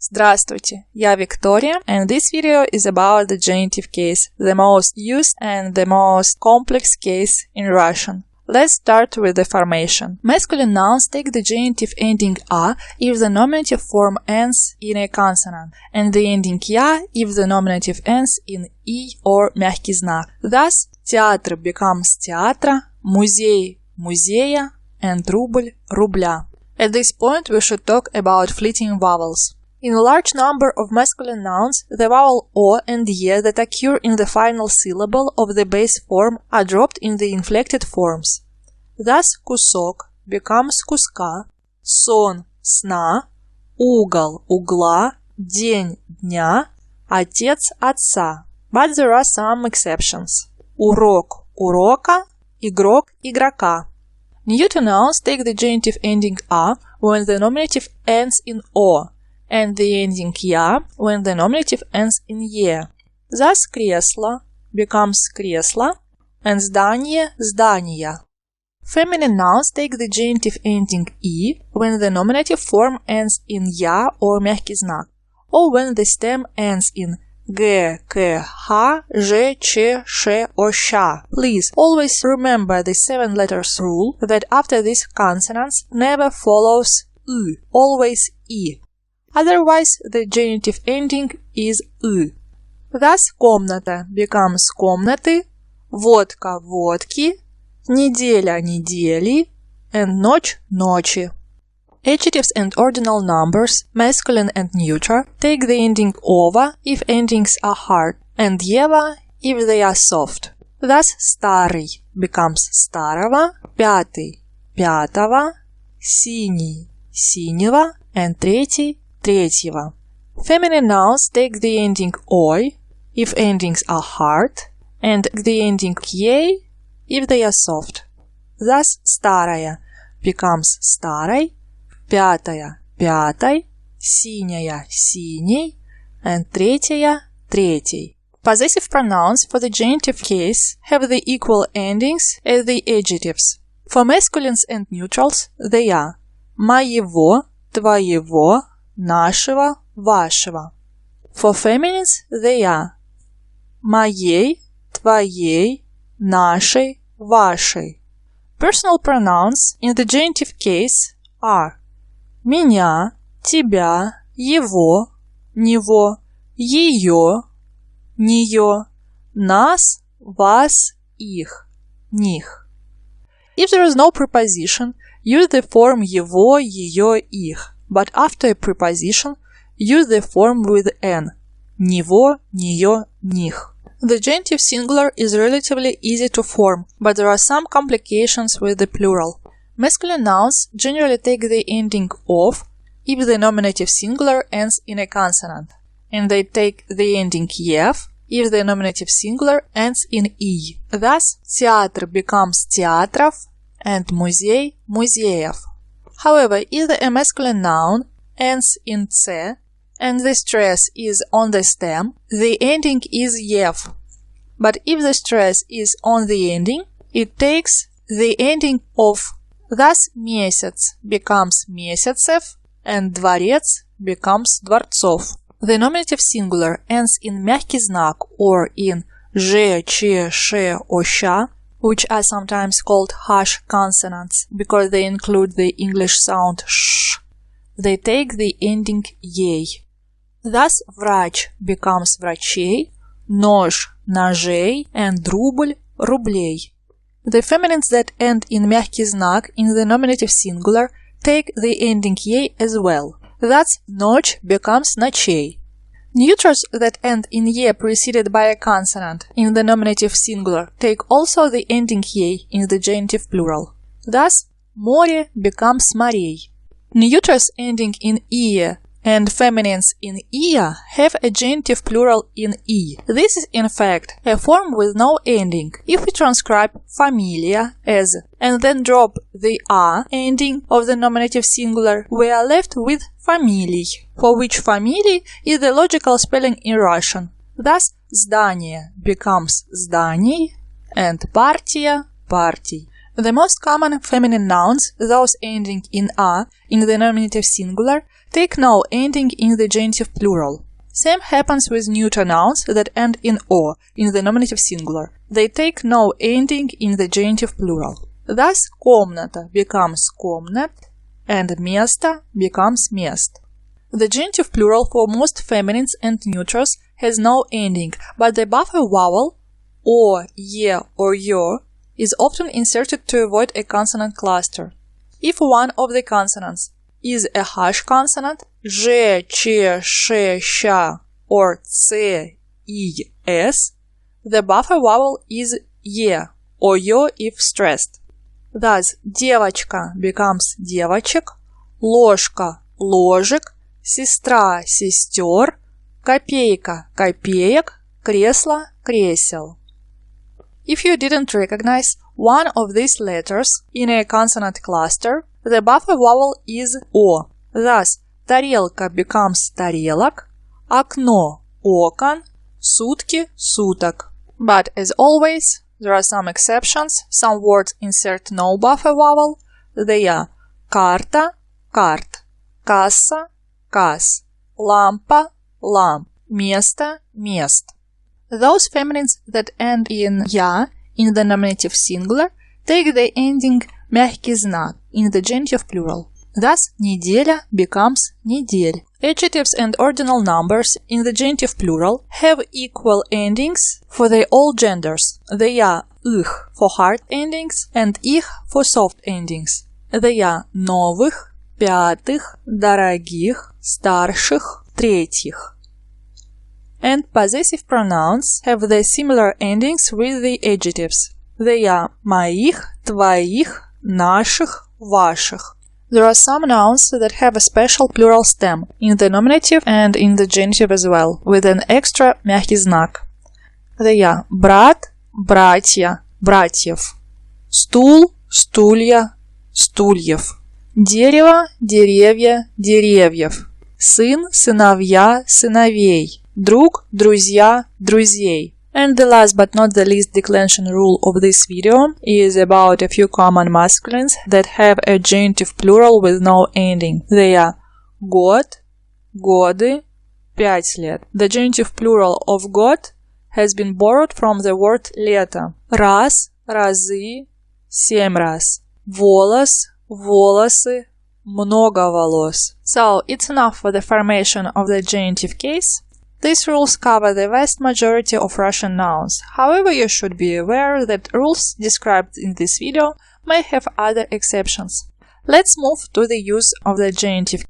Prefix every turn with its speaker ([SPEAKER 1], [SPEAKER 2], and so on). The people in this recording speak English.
[SPEAKER 1] Здравствуйте, я Victoria, and this video is about the genitive case, the most used and the most complex case in Russian. Let's start with the formation. Masculine nouns take the genitive ending a if the nominative form ends in a consonant, and the ending ya if the nominative ends in и or мягкий знак. Thus, театр becomes театра, музей – музея, and рубль – рубля. At this point, we should talk about fleeting vowels. In a large number of masculine nouns, the vowel o and ye that occur in the final syllable of the base form are dropped in the inflected forms. Thus, кусок becomes куска, сон – сна, угол – угла, день – дня, отец – отца. But there are some exceptions. Урок – урока, игрок – игрока. Neuter nouns take the genitive ending a when the nominative ends in o, and the ending я when the nominative ends in е. Thus, кресло becomes кресло, and здание – здания. Feminine nouns take the genitive ending и when the nominative form ends in я or мягкий знак, or when the stem ends in г, к, х, ж, ч, ш, or ща. Please always remember the 7 letters rule that after these consonants never follows ü, always и. Otherwise, the genitive ending is ы. Thus, комната becomes комнаты, водка – водки, неделя – недели, and ночь – ночи. Adjectives and ordinal numbers, masculine and neuter, take the ending ова if endings are hard, and ева if they are soft. Thus, старый becomes старого, пятый – пятого, синий – синего, and третий – третьего. Feminine nouns take the ending ой if endings are hard, and the ending ей if they are soft. Thus, старая becomes старой, пятая – пятой, синяя – синей, and третья – третьей. Possessive pronouns for the genitive case have the equal endings as the adjectives. For masculines and neutrals, they are моего, твоего, нашего, вашего. For feminines, they are моей, твоей, нашей, вашей. Personal pronouns in the genitive case are меня, тебя, его, него, ее, нее, нас, вас, их, них. If there is no preposition, use the form его, ее, их. But after a preposition, use the form with n. Него, нее, них. The genitive singular is relatively easy to form, but there are some complications with the plural. Masculine nouns generally take the ending of if the nominative singular ends in a consonant, and they take the ending ев if the nominative singular ends in и. Thus, театр becomes театров, and музей – музеев. However, if the masculine noun ends in ц and the stress is on the stem, the ending is ев. But if the stress is on the ending, it takes the ending of. Thus, месяц becomes месяцев, and дворец becomes дворцов. The nominative singular ends in мягкий знак or in ж, ч, ш, or ща, which are sometimes called harsh consonants because they include the English sound sh. They take the ending ей. Thus, врач becomes врачей, нож – ножей, and рубль – рублей. The feminines that end in мягкий знак in the nominative singular take the ending ей as well. Thus, ночь becomes ночей. Neutrals that end in ye preceded by a consonant in the nominative singular take also the ending ей in the genitive plural. Thus, море becomes морей. Neutrals ending in ie and feminines in ia have a genitive plural in i. This is in fact a form with no ending. If we transcribe familia as and then drop the a ending of the nominative singular, we are left with фамилий, for which family is the logical spelling in Russian. Thus, здание becomes зданий, and партия – партий. The most common feminine nouns, those ending in a in the nominative singular, take no ending in the genitive plural. Same happens with neuter nouns that end in o in the nominative singular. They take no ending in the genitive plural. Thus, комната becomes комнат and место becomes мест. The genitive plural for most feminines and neuters has no ending, but the buffer vowel o, ye, or yo is often inserted to avoid a consonant cluster. If one of the consonants is a harsh consonant, ж, ч, ш, щ, or ц, и, s, the buffer vowel is е, or yo if stressed. Thus, девочка becomes девочек, ложка – ложек, сестра – сестер, копейка – копеек, кресло – кресел. If you didn't recognize one of these letters in a consonant cluster, the buffer vowel is o. Thus, тарелка becomes тарелок, окно – окон, сутки – суток. But as always, there are some exceptions. Some words insert no buffer vowel. They are карта – карт, касса – касс, лампа – ламп, место – мест. Those feminines that end in я in the nominative singular take the ending мягкий знак in the genitive plural. Thus, неделя becomes недель. Adjectives and ordinal numbers in the genitive plural have equal endings for their all genders. They are их for hard endings and их for soft endings. They are новых, пятых, дорогих, старших, третьих. And possessive pronouns have the similar endings with the adjectives. They are моих, твоих, наших, ваших. There are some nouns that have a special plural stem in the nominative and in the genitive as well, with an extra мягкий знак. They are брат, братья, братьев, стул, стулья, стульев, дерево, деревья, деревьев, сын, сыновья, сыновей, друг, друзья, друзей. And the last but not the least declension rule of this video is about a few common masculines that have a genitive plural with no ending. They are год, годы, 5 лет. The genitive plural of год has been borrowed from the word лето. Раз, разы, 7 раз. Волос, волосы, много волос. So, it's enough for the formation of the genitive case. These rules cover the vast majority of Russian nouns. However, you should be aware that rules described in this video may have other exceptions. Let's move to the use of the genitive.